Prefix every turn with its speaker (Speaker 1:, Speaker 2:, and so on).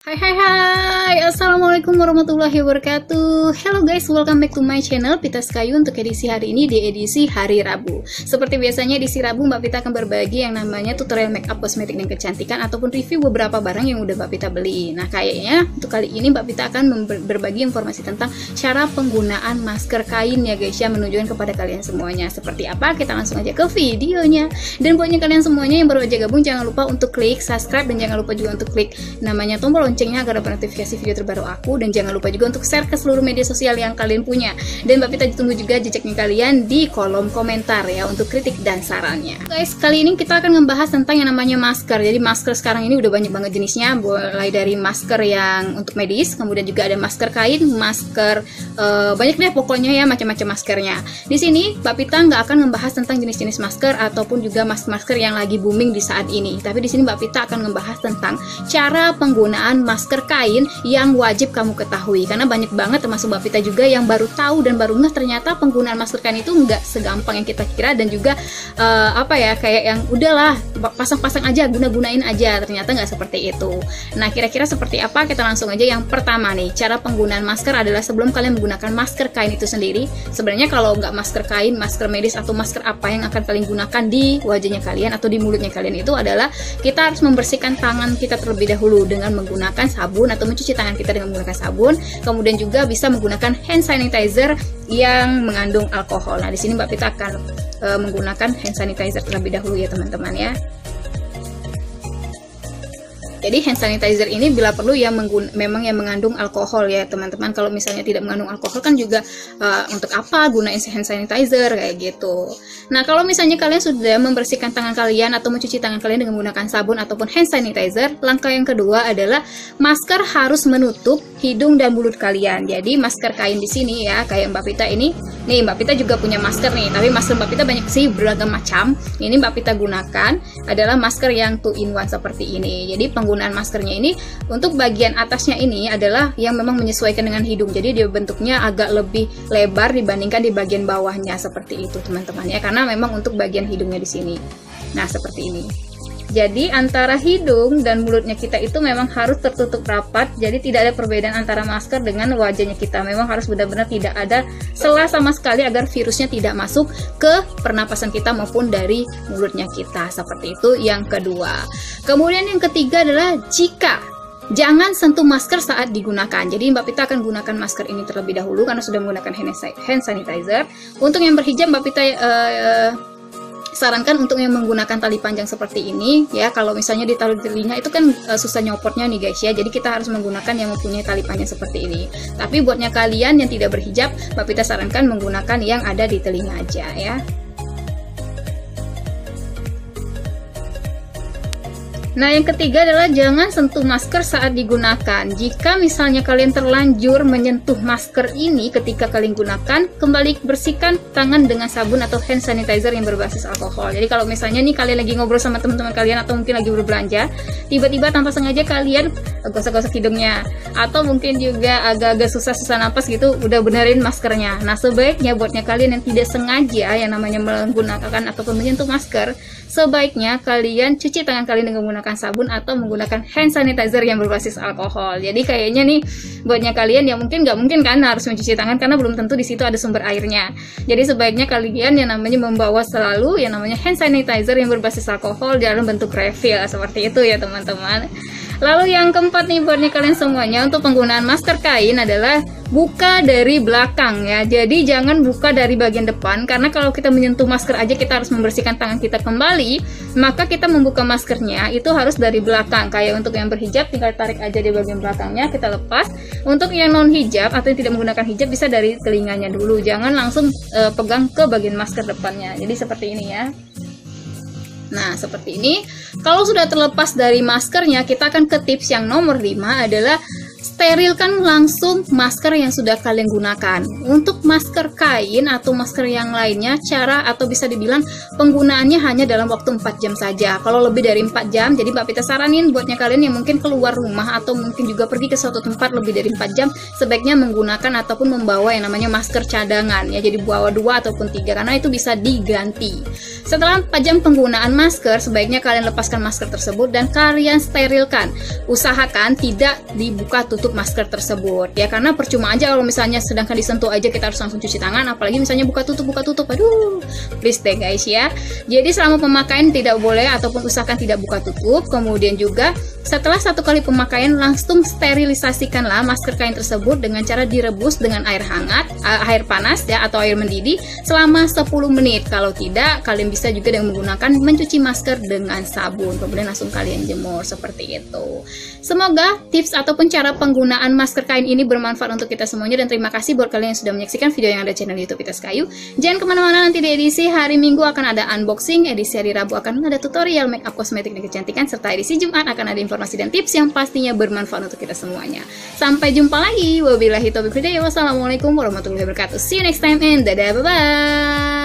Speaker 1: Hai hai hai, assalamualaikum warahmatullahi wabarakatuh. Hello guys, welcome back to my channel Pita Sekayu untuk edisi hari ini di edisi hari Rabu. Seperti biasanya edisi Rabu Mbak Pita akan berbagi yang namanya tutorial makeup kosmetik dan kecantikan ataupun review beberapa barang yang udah Mbak Pita beli. Nah kayaknya untuk kali ini Mbak Pita akan berbagi informasi tentang cara penggunaan masker kain ya guys ya, menunjukkan kepada kalian semuanya. Seperti apa? Kita langsung aja ke videonya. Dan buatnya kalian semuanya yang baru aja gabung, jangan lupa untuk klik subscribe dan jangan lupa juga untuk klik namanya tombol loncengnya agar dapat notifikasi video terbaru aku, dan jangan lupa juga untuk share ke seluruh media sosial yang kalian punya. Dan Mbak Pita ditunggu juga jejaknya kalian di kolom komentar ya untuk kritik dan sarannya. Guys, kali ini kita akan membahas tentang yang namanya masker. Jadi masker sekarang ini udah banyak banget jenisnya, mulai dari masker yang untuk medis, kemudian juga ada masker kain, masker banyak deh pokoknya ya, macam-macam maskernya. Di sini Mbak Pita nggak akan membahas tentang jenis-jenis masker ataupun juga masker yang lagi booming di saat ini. Tapi di sini Mbak Pita akan membahas tentang cara penggunaan masker kain yang wajib kamu ketahui, karena banyak banget termasuk Mbak Pita juga yang baru tahu dan baru ngeh ternyata penggunaan masker kain itu nggak segampang yang kita kira, dan juga kayak yang udahlah pasang-pasang aja, guna-gunain aja, ternyata nggak seperti itu. Nah kira-kira seperti apa? Kita langsung aja. Yang pertama nih, cara penggunaan masker adalah sebelum kalian menggunakan masker kain itu sendiri, sebenarnya kalau nggak masker kain, masker medis atau masker apa yang akan kalian gunakan di wajahnya kalian atau di mulutnya kalian, itu adalah kita harus membersihkan tangan kita terlebih dahulu dengan menggunakan sabun atau mencuci tangan kita dengan menggunakan sabun. Kemudian juga bisa menggunakan hand sanitizer yang mengandung alkohol. Nah di sini Mbak Pita akan menggunakan hand sanitizer terlebih dahulu ya teman-teman ya. Jadi hand sanitizer ini bila perlu ya memang yang mengandung alkohol ya teman-teman. Kalau misalnya tidak mengandung alkohol kan juga untuk apa gunain hand sanitizer kayak gitu. Nah kalau misalnya kalian sudah membersihkan tangan kalian atau mencuci tangan kalian dengan menggunakan sabun ataupun hand sanitizer, langkah yang kedua adalah masker harus menutup hidung dan mulut kalian. Jadi masker kain di sini ya, kayak Mbak Pita ini. Nih Mbak Pita juga punya masker nih, tapi masker Mbak Pita banyak sih, beragam macam. Ini Mbak Pita gunakan adalah masker yang 2-in-1 seperti ini. Jadi penggunaan maskernya ini untuk bagian atasnya ini adalah yang memang menyesuaikan dengan hidung. Jadi dia bentuknya agak lebih lebar dibandingkan di bagian bawahnya seperti itu teman-teman ya, karena memang untuk bagian hidungnya di sini. Nah seperti ini. Jadi antara hidung dan mulutnya kita itu memang harus tertutup rapat. Jadi tidak ada perbedaan antara masker dengan wajahnya kita. Memang harus benar-benar tidak ada celah sama sekali agar virusnya tidak masuk ke pernapasan kita maupun dari mulutnya kita. Seperti itu yang kedua. Kemudian yang ketiga adalah jangan sentuh masker saat digunakan. Jadi Mbak Pita akan gunakan masker ini terlebih dahulu karena sudah menggunakan hand sanitizer. Untuk yang berhijab Mbak Pita sarankan untuk yang menggunakan tali panjang seperti ini ya. Kalau misalnya ditaruh di telinga itu kan susah nyopotnya nih guys ya, jadi kita harus menggunakan yang mempunyai tali panjang seperti ini. Tapi buatnya kalian yang tidak berhijab, Mbak Pita sarankan menggunakan yang ada di telinga aja ya. Nah yang ketiga adalah jangan sentuh masker saat digunakan. Jika misalnya kalian terlanjur menyentuh masker ini ketika kalian gunakan, kembali bersihkan tangan dengan sabun atau hand sanitizer yang berbasis alkohol. Jadi kalau misalnya nih kalian lagi ngobrol sama teman-teman kalian atau mungkin lagi berbelanja, tiba-tiba tanpa sengaja kalian gosok-gosok hidungnya, atau mungkin juga agak-agak susah napas gitu, udah benerin maskernya. Nah sebaiknya buatnya kalian yang tidak sengaja yang namanya menggunakan ataupun menyentuh masker, sebaiknya kalian cuci tangan kalian dengan menggunakan sabun atau menggunakan hand sanitizer yang berbasis alkohol. Jadi kayaknya nih buatnya kalian yang mungkin nggak mungkin kan harus mencuci tangan karena belum tentu di situ ada sumber airnya. Jadi sebaiknya kalian yang namanya membawa selalu yang namanya hand sanitizer yang berbasis alkohol dalam bentuk refill seperti itu ya teman-teman. Lalu yang keempat nih buatnya kalian semuanya, untuk penggunaan masker kain adalah buka dari belakang ya. Jadi jangan buka dari bagian depan, karena kalau kita menyentuh masker aja kita harus membersihkan tangan kita kembali, maka kita membuka maskernya itu harus dari belakang. Kayak untuk yang berhijab tinggal tarik aja di bagian belakangnya, kita lepas. Untuk yang non hijab atau yang tidak menggunakan hijab bisa dari telinganya dulu, jangan langsung pegang ke bagian masker depannya. Jadi seperti ini ya. Nah seperti ini. Kalau sudah terlepas dari maskernya, kita akan ke tips yang nomor 5 adalah step sterilkan langsung masker yang sudah kalian gunakan. Untuk masker kain atau masker yang lainnya, cara atau bisa dibilang penggunaannya hanya dalam waktu 4 jam saja. Kalau lebih dari 4 jam, jadi Mbak Pita saranin buatnya kalian yang mungkin keluar rumah atau mungkin juga pergi ke suatu tempat lebih dari 4 jam, sebaiknya menggunakan ataupun membawa yang namanya masker cadangan ya. Jadi bawa 2 ataupun 3 karena itu bisa diganti. Setelah 4 jam penggunaan masker, sebaiknya kalian lepaskan masker tersebut dan kalian sterilkan. Usahakan tidak dibuka tutup masker tersebut ya, karena percuma aja kalau misalnya sedangkan disentuh aja kita harus langsung cuci tangan, apalagi misalnya buka tutup, aduh, please deh guys ya. Jadi selama pemakaian tidak boleh ataupun usahakan tidak buka tutup. Kemudian juga setelah 1 kali pemakaian langsung sterilisasikanlah masker kain tersebut dengan cara direbus dengan air hangat, air panas ya, atau air mendidih selama 10 menit. Kalau tidak, kalian bisa juga dengan menggunakan mencuci masker dengan sabun, kemudian langsung kalian jemur seperti itu. Semoga tips ataupun cara penggunaan masker kain ini bermanfaat untuk kita semuanya, dan terima kasih buat kalian yang sudah menyaksikan video yang ada channel YouTube Pitas Kayu. Jangan kemana-mana, nanti di edisi hari Minggu akan ada unboxing, edisi hari Rabu akan ada tutorial makeup kosmetik dan kecantikan, serta edisi Jumat akan ada informasi dan tips yang pastinya bermanfaat untuk kita semuanya. Sampai jumpa lagi. Wabillahi taufiq hidayah. Wassalamualaikum warahmatullahi wabarakatuh. See you next time and dadah, bye bye.